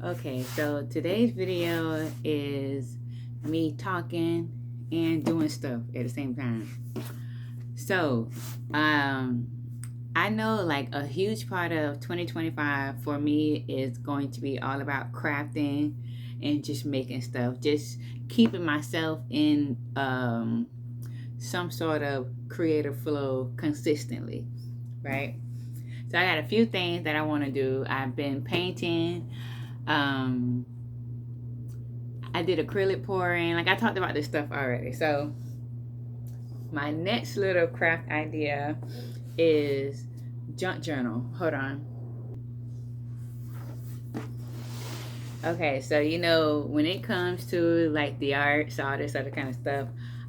Okay, so today's video is me talking and doing stuff at the same time. So, um, I know like a huge part of 2025 for me is going to be all about crafting and just making stuff, just keeping myself in some sort of creative flow consistently, right? So I got a few things that I want to do. I've been painting. Um, I did acrylic pouring. Like I talked about this stuff already. So my next little craft idea is junk journal. Hold on. Okay, so when it comes to like the arts, all this other kind of stuff,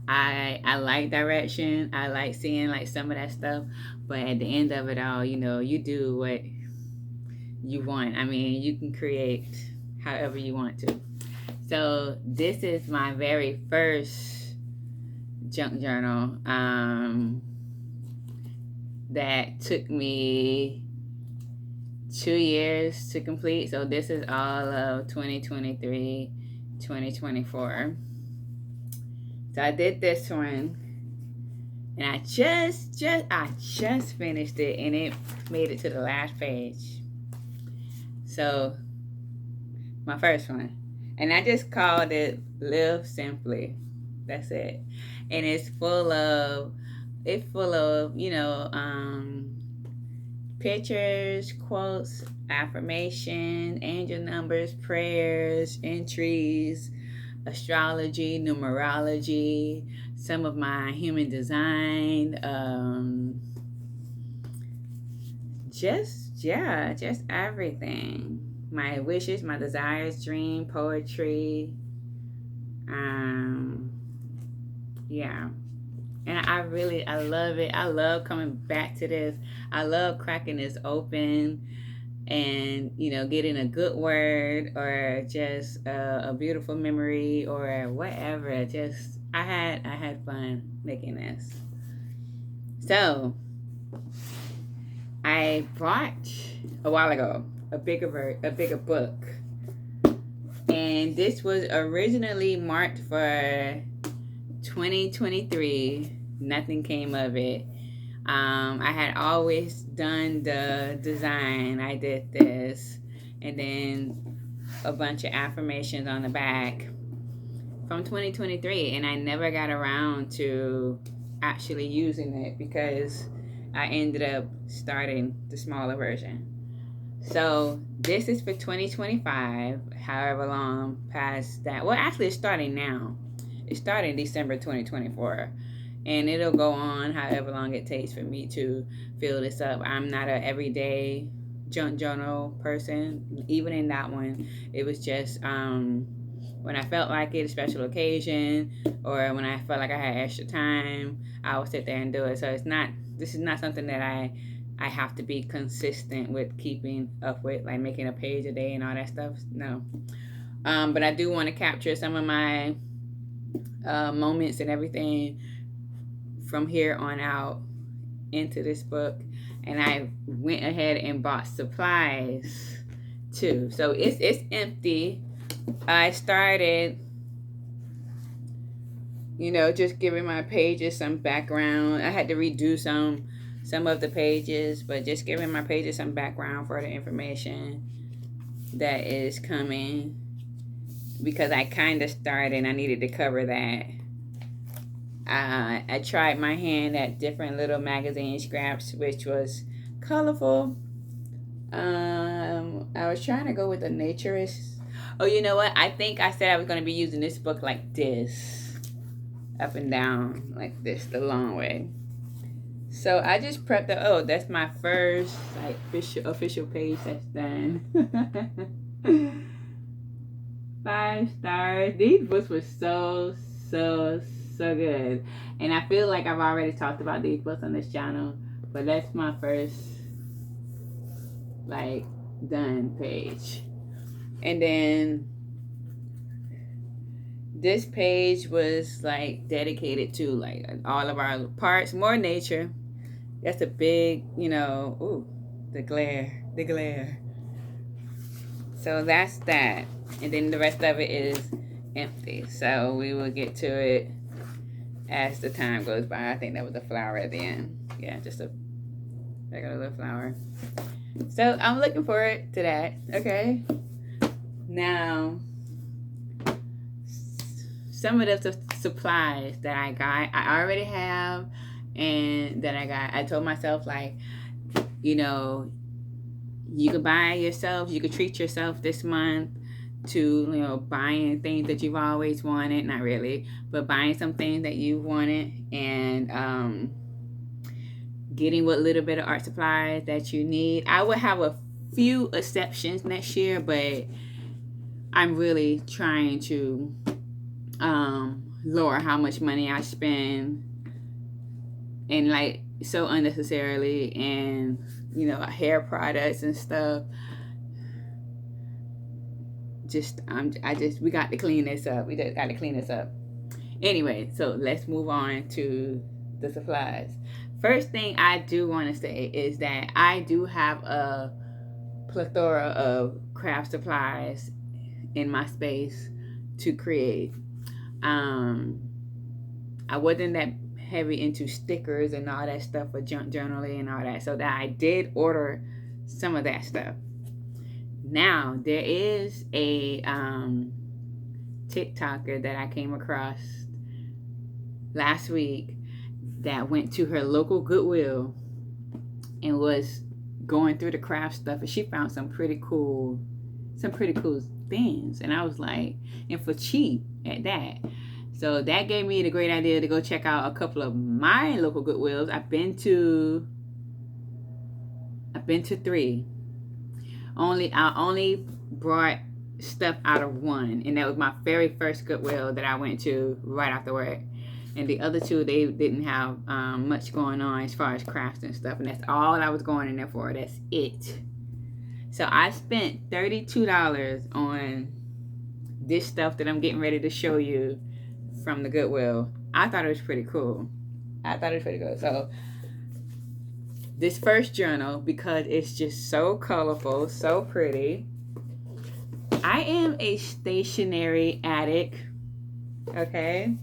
I like direction. I like seeing like some of that stuff, but at the end of it all, you do what you want. I mean, you can create however you want to. So this is my very first junk journal that took me 2 years to complete. So this is all of 2023, 2024. So I did this one, and I just finished it, and it made it to the last page. So my first one, and I just called it Live Simply. That's it. And it's full of pictures, quotes, affirmation, angel numbers, prayers, entries, astrology, numerology, some of my human design, just everything. My wishes, my desires, dream, poetry, yeah. And I love it. I love coming back to this. I love cracking this open and, getting a good word or just a beautiful memory or whatever. Just, I had fun making this. So I bought a while ago a bigger book. And this was originally marked for 2023. Nothing came of it. I had always done the design. I did this, and then a bunch of affirmations on the back from 2023, and I never got around to actually using it because I ended up starting the smaller version. So this is for 2025, however long past that. Well, actually, it's starting now. It's starting December 2024. And it'll go on however long it takes for me to fill this up. I'm not an everyday junk journal person. Even in that one, it was just when I felt like it, a special occasion, or when I felt like I had extra time, I would sit there and do it. So this is not something that I have to be consistent with keeping up with, like making a page a day and all that stuff. No. But I do want to capture some of my moments and everything from here on out into this book. And I went ahead and bought supplies too. So it's empty. I started, just giving my pages some background. I had to redo some of the pages, but just giving my pages some background for the information that is coming, because I kind of started and I needed to cover that. I tried my hand at different little magazine scraps, which was colorful. I was trying to go with a naturist. Oh, you know what? I think I said I was going to be using this book like this, up and down like this, the long way. So I just prepped that's my first like official page that's done. 5 stars. These books were so good. And I feel like I've already talked about these books on this channel, but that's my first like done page. And then this page was like dedicated to like all of our parts, more nature. That's a big, ooh, the glare. So that's that. And then the rest of it is empty. So we will get to it as the time goes by. I think that was a flower at the end. Yeah, just a regular little flower. So I'm looking forward to that. Okay. Now, some of the supplies that I got, I already have, and that I got. I told myself, like, you know, you could buy yourself, you could treat yourself this month to, you know, buying things that you've always wanted. Not really, but buying some things that you wanted, and getting what little bit of art supplies that you need. I will have a few exceptions next year, but I'm really trying to lower how much money I spend, and like so unnecessarily, and you know, hair products and stuff. We got to clean this up. We just got to clean this up. Anyway, so let's move on to the supplies. First thing I do want to say is that I do have a plethora of craft supplies in my space to create. I wasn't that heavy into stickers and all that stuff for junk journaling and all that, so that I did order some of that stuff. Now there is a TikToker that I came across last week that went to her local Goodwill and was going through the craft stuff, and she found some pretty cool things, and I was like, and for cheap at that. So that gave me the great idea to go check out a couple of my local Goodwills. I've been to 3. I only brought stuff out of one, and that was my very first Goodwill that I went to right after work. And the other 2, they didn't have much going on as far as crafts and stuff, and that's all I was going in there for. That's it. So I spent $32 on this stuff that I'm getting ready to show you from the Goodwill. I thought it was pretty cool. So this first journal, because it's just so colorful, so pretty. I am a stationery addict. Okay.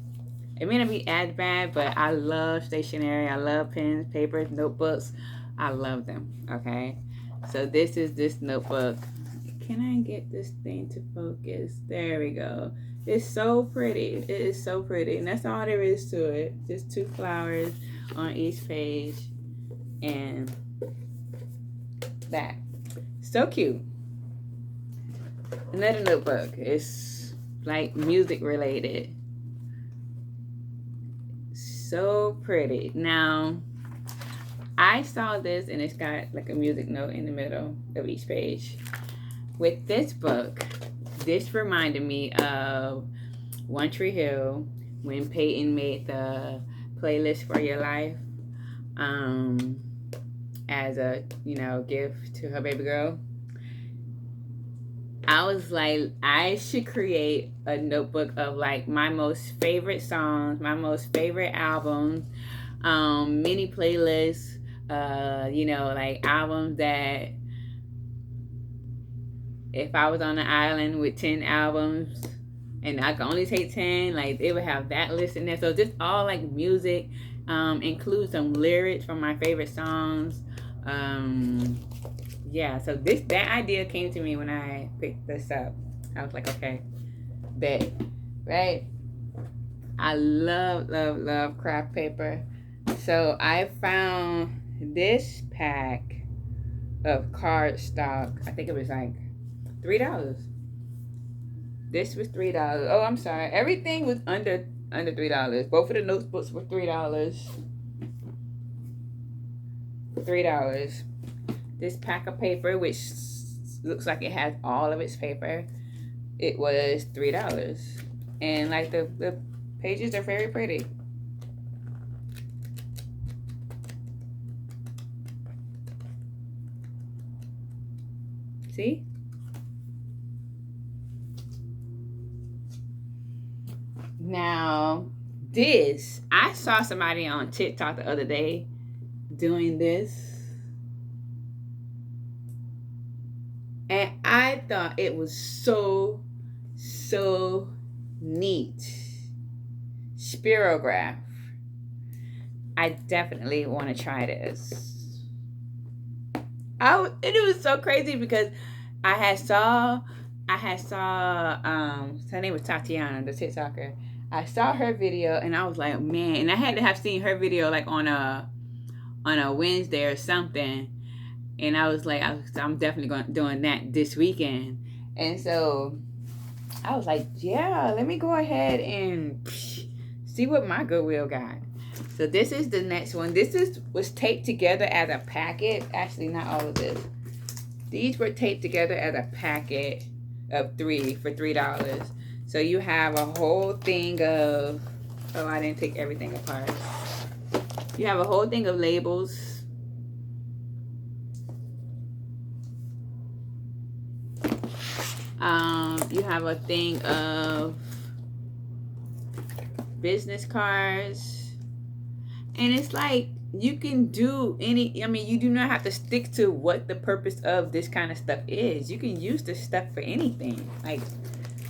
It may not be as bad, but I love stationery. I love pens, papers, notebooks. I love them. Okay. So this is this notebook. Can I get this thing to focus? There we go. It's so pretty. It is so pretty. And that's all there is to it. Just 2 flowers on each page. And that. So cute. Another notebook. It's like music related. So pretty. Now, I saw this and it's got like a music note in the middle of each page. With this book, this reminded me of One Tree Hill when Peyton made the playlist for your life as a, you know, gift to her baby girl. I was like, I should create a notebook of like my most favorite songs, my most favorite albums, mini playlists, you know, like albums that if I was on an island with 10 albums and I could only take 10, like it would have that list in there. So just all like music, include some lyrics from my favorite songs. Yeah, so that idea came to me when I picked this up. I was like, okay, bet, right? I love craft paper. So I found this pack of cardstock. I think it was like $3. This was $3. Oh, I'm sorry. Everything was under $3. Both of the notebooks were $3. $3. This pack of paper, which looks like it has all of its paper, it was $3. And like the pages are very pretty. See? Now, this, I saw somebody on TikTok the other day doing this. And I thought it was so, so neat. Spirograph. I definitely want to try this. It was so crazy because I had saw her name was Tatiana, the TikToker. I saw her video and I was like, man, and I had to have seen her video like on a Wednesday or something. And I was like, I'm definitely doing that this weekend. And so I was like, yeah, let me go ahead and see what my Goodwill got. So this is the next one. Was taped together as a packet. Actually, not all of this. These were taped together as a packet of 3 for $3. So you have a whole thing of, oh, I didn't take everything apart. You have a whole thing of labels. You have a thing of business cards. And it's like, you can do you do not have to stick to what the purpose of this kind of stuff is. You can use this stuff for anything. Like,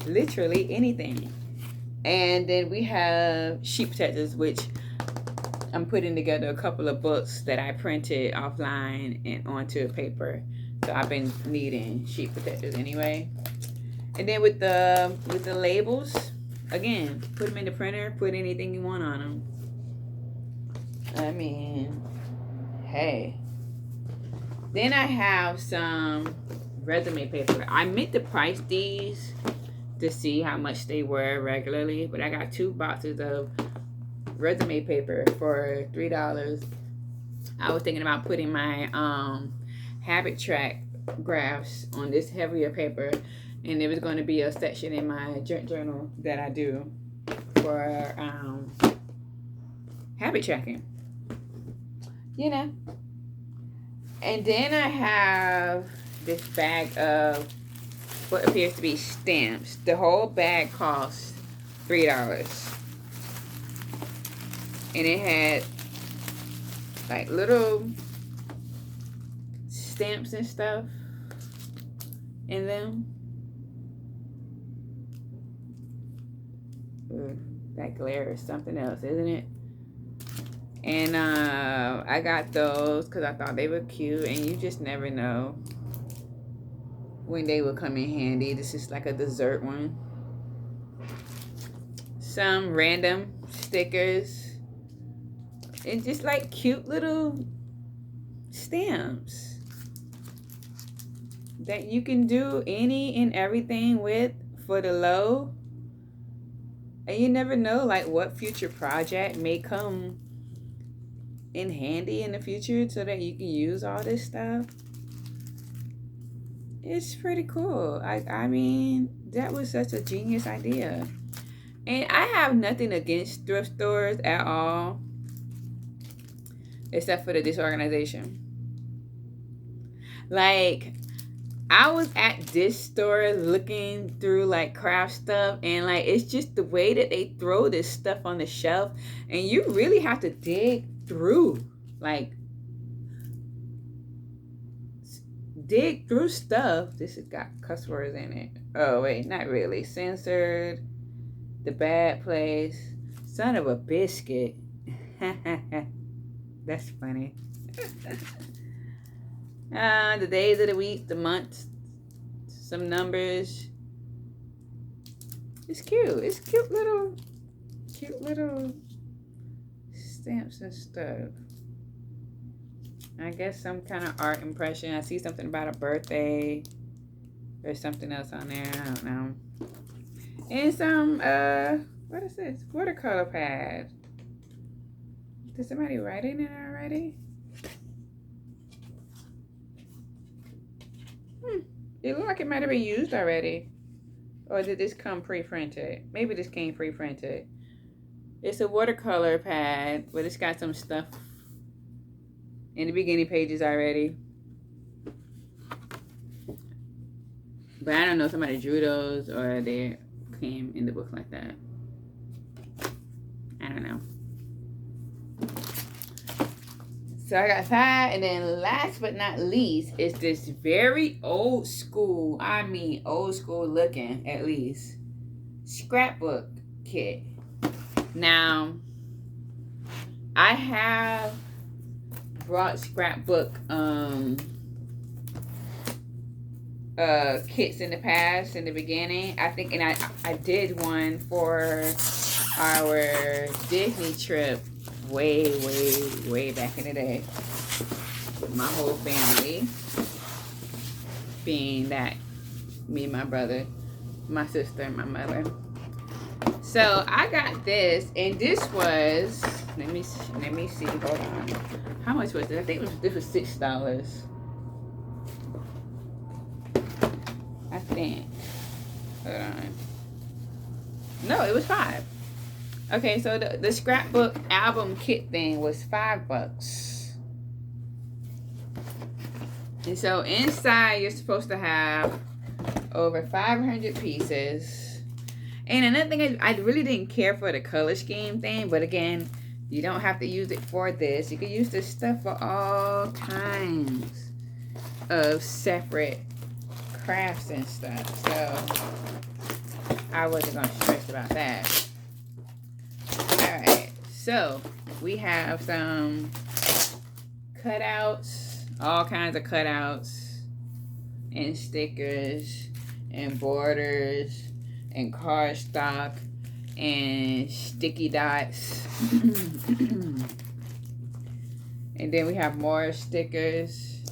literally anything. And then we have sheet protectors, which I'm putting together a couple of books that I printed offline and onto paper. So I've been needing sheet protectors anyway. And then with the labels, again, put them in the printer, put anything you want on them. I mean, hey. Then I have some resume paper. I meant to price these to see how much they were regularly, but I got 2 boxes of resume paper for $3. I was thinking about putting my habit track graphs on this heavier paper, and there was going to be a section in my journal that I do for habit tracking. You know. And then I have this bag of what appears to be stamps. The whole bag costs $3. And it had like little stamps and stuff in them. Ooh, that glare is something else, isn't it? And I got those because I thought they were cute, and you just never know when they will come in handy. This is like a dessert one. Some random stickers and just like cute little stamps that you can do any and everything with for the low. And you never know like what future project may come in handy in the future so that you can use all this stuff. It's pretty cool. I mean, that was such a genius idea. And I have nothing against thrift stores at all, except for the disorganization. Like, I was at this store looking through like craft stuff, and like it's just the way that they throw this stuff on the shelf, and you really have to dig through, like dig through stuff. This has got cuss words in it. Oh wait, not really. Censored, The Bad Place, Son of a Biscuit. That's funny. The days of the week, the months, some numbers. It's cute. It's cute little stamps and stuff. I guess some kind of art impression. I see something about a birthday. There's something else on there. I don't know. And some what is this? Watercolor pad. Did somebody write in it already? It looked like it might have been used already. Or did this come pre-printed? Maybe this came pre-printed. It's a watercolor pad, but it's got some stuff in the beginning pages already. But I don't know if somebody drew those or they came in the book like that. I don't know. So I got 5, and then last but not least is this very old school, I mean old school looking at least, scrapbook kit. Now, I have brought scrapbook kits in the past, in the beginning. I think, and I did one for our Disney trip way back in the day with my whole family, being that me, my brother, my sister, and my mother. So I got this, and this was, let me see, hold on, how much was it? I think this was $6. I think, hold on, no, it was 5. Okay, so the scrapbook album kit thing was $5. And so inside you're supposed to have over 500 pieces. And another thing is, I really didn't care for the color scheme thing, but again, you don't have to use it for this. You can use this stuff for all kinds of separate crafts and stuff. So I wasn't gonna stress about that. Alright, so we have some cutouts, all kinds of cutouts, and stickers, and borders, and cardstock, and sticky dots. And then we have more stickers,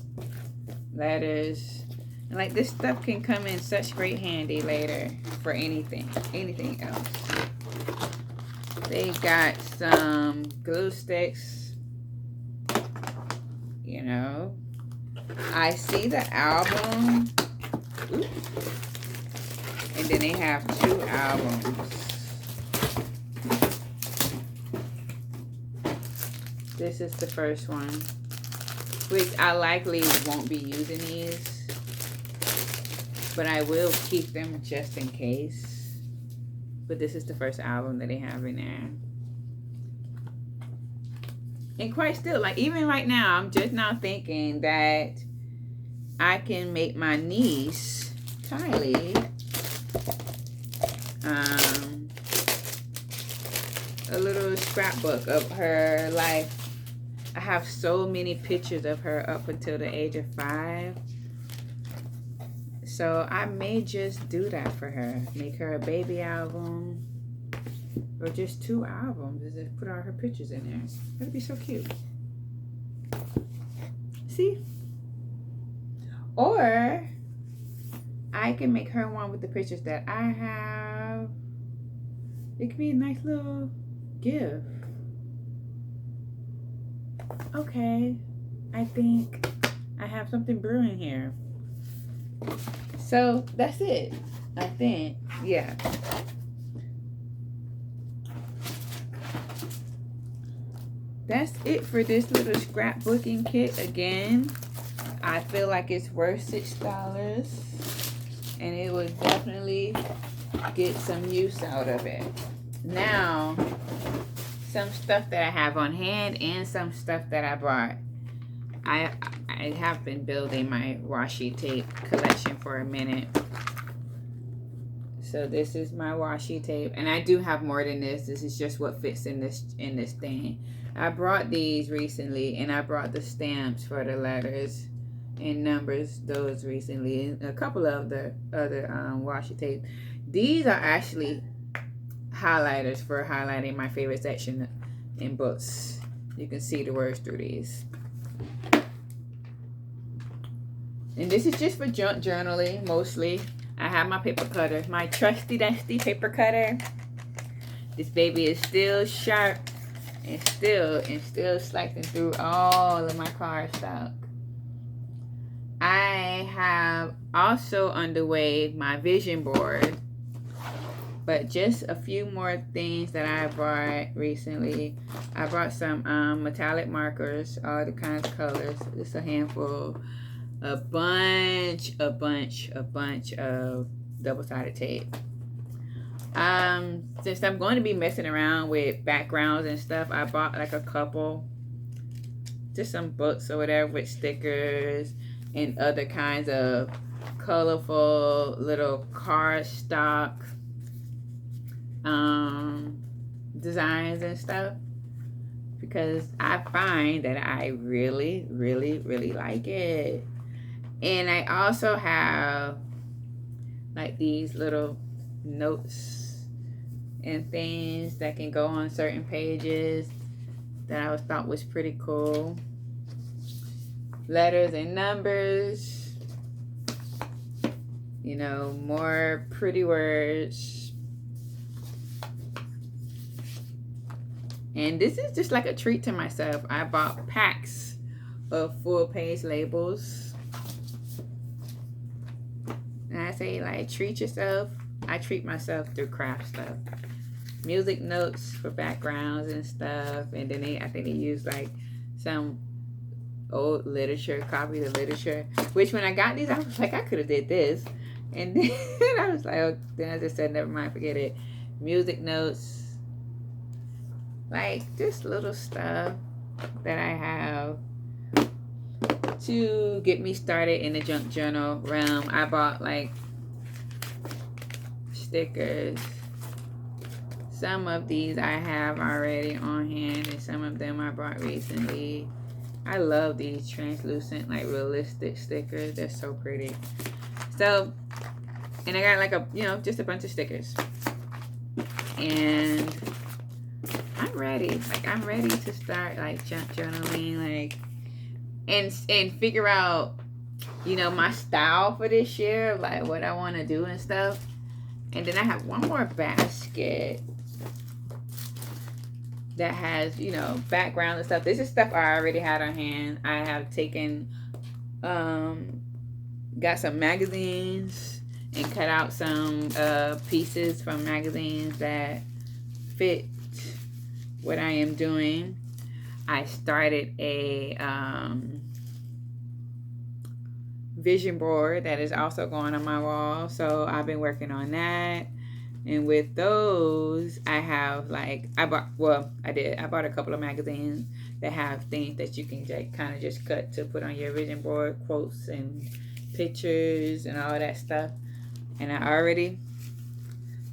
letters, and like this stuff can come in such great handy later for anything else. They got some glue sticks, you know. I see the album. Oops. And then they have 2 albums. This is the first one, which I likely won't be using these, but I will keep them just in case. But this is the first album that they have in there. And quite still, like even right now, I'm just now thinking that I can make my niece, Kylie, a little scrapbook of her life. I have so many pictures of her up until the age of 5. So I may just do that for her. Make her a baby album. Or just 2 albums. And just put all her pictures in there. That'd be so cute. See? Or I can make her one with the pictures that I have. It could be a nice little gift. Okay. I think I have something brewing here. So that's it. I think, yeah. That's it for this little scrapbooking kit. Again, I feel like it's worth $6, and it would definitely get some use out of it. Now, some stuff that I have on hand and some stuff that I bought. I have been building my washi tape collection for a minute. So this is my washi tape, and I do have more than this. This is just what fits in this thing. I brought these recently, and I brought the stamps for the letters and numbers, those recently, and a couple of the other washi tape. These are actually highlighters for highlighting my favorite section in books. You can see the words through these. And this is just for junk journaling, mostly. I have my paper cutter, my trusty dusty paper cutter. This baby is still sharp and still slicing through all of my cardstock. I have also underway my vision board, but just a few more things that I bought recently. I brought some metallic markers, all the kinds of colors. Just a handful. A bunch of double-sided tape. Since I'm going to be messing around with backgrounds and stuff, I bought like a couple just some books or whatever with stickers and other kinds of colorful little cardstock designs and stuff, because I find that I really, really, really like it. And I also have like these little notes and things that can go on certain pages that I thought was pretty cool. Letters and numbers, you know, more pretty words. And this is just like a treat to myself. I bought packs of full page labels. And I say, like, treat yourself. I treat myself through craft stuff. Music notes for backgrounds and stuff. And then I think they use like some old literature, copies of literature. Which when I got these, I was like, I could have did this. And then I was like, oh, then I just said, never mind, forget it. Music notes. Like, just little stuff that I have to get me started in the junk journal realm. I bought like stickers. Some of these I have already on hand, and some of them I bought recently. I love these translucent, like realistic stickers. They're so pretty. So, and I got like a, you know, just a bunch of stickers. And I'm ready. Like, I'm ready to start like junk journaling, like, and figure out, you know, my style for this year, like what I want to do and stuff. And then I have one more basket that has, you know, background and stuff. This is stuff I already had on hand. I have taken, got some magazines and cut out some pieces from magazines that fit what I am doing. I started a vision board that is also going on my wall. So I've been working on that. And with those, I have like, I bought a couple of magazines that have things that you can kind of just cut to put on your vision board, quotes and pictures and all that stuff. And I already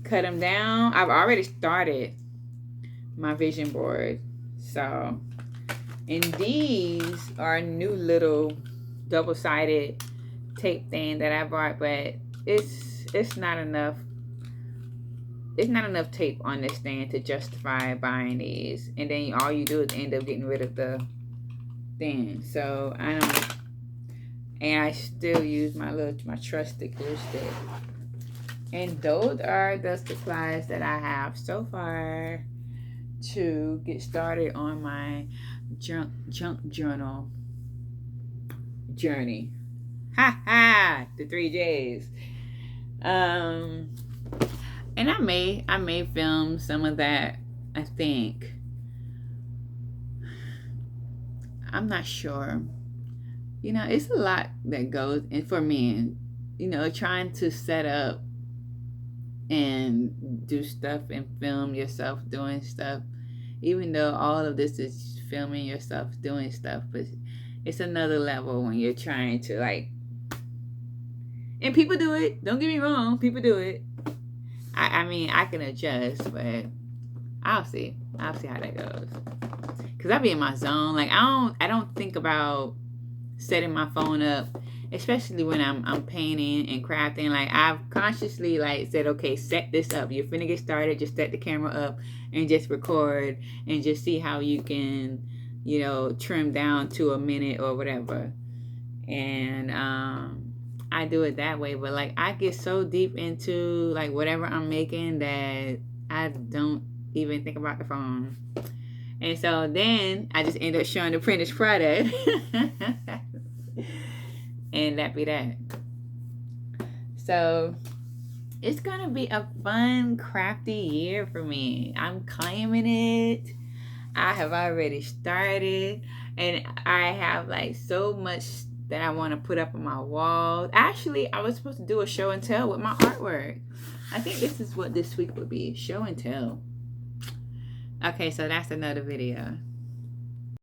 cut them down. I've already started my vision board. So, and these are new little double-sided tape thing that I bought, but it's not enough. It's not enough tape on this thing to justify buying these. And then all you do is end up getting rid of the thing. So I don't, and I still use my trusted glue stick. And those are the supplies that I have so far to get started on my junk journal journey. Ha ha! The 3 J's. And I may film some of that, I think. I'm not sure. You know, it's a lot that goes in for me. You know, trying to set up and do stuff and film yourself doing stuff. Even though all of this is filming yourself doing stuff, but it's another level when you're trying to like, and people do it. Don't get me wrong, people do it. I mean, I can adjust, but I'll see how that goes. Cause I be in my zone. Like I don't think about setting my phone up, especially when I'm painting and crafting. Like I've consciously like said, okay, set this up. You're finna get started. Just set the camera up and just record and just see how you can, you know, trim down to a minute or whatever. And I do it that way. But like I get so deep into like whatever I'm making that I don't even think about the phone. And so then I just end up showing the finished product. And that be that. So it's gonna be a fun, crafty year for me. I'm claiming it. I have already started, and I have like so much that I want to put up on my wall. Actually, I was supposed to do a show and tell with my artwork. I think this is what this week would be, show and tell. Okay, so that's another video.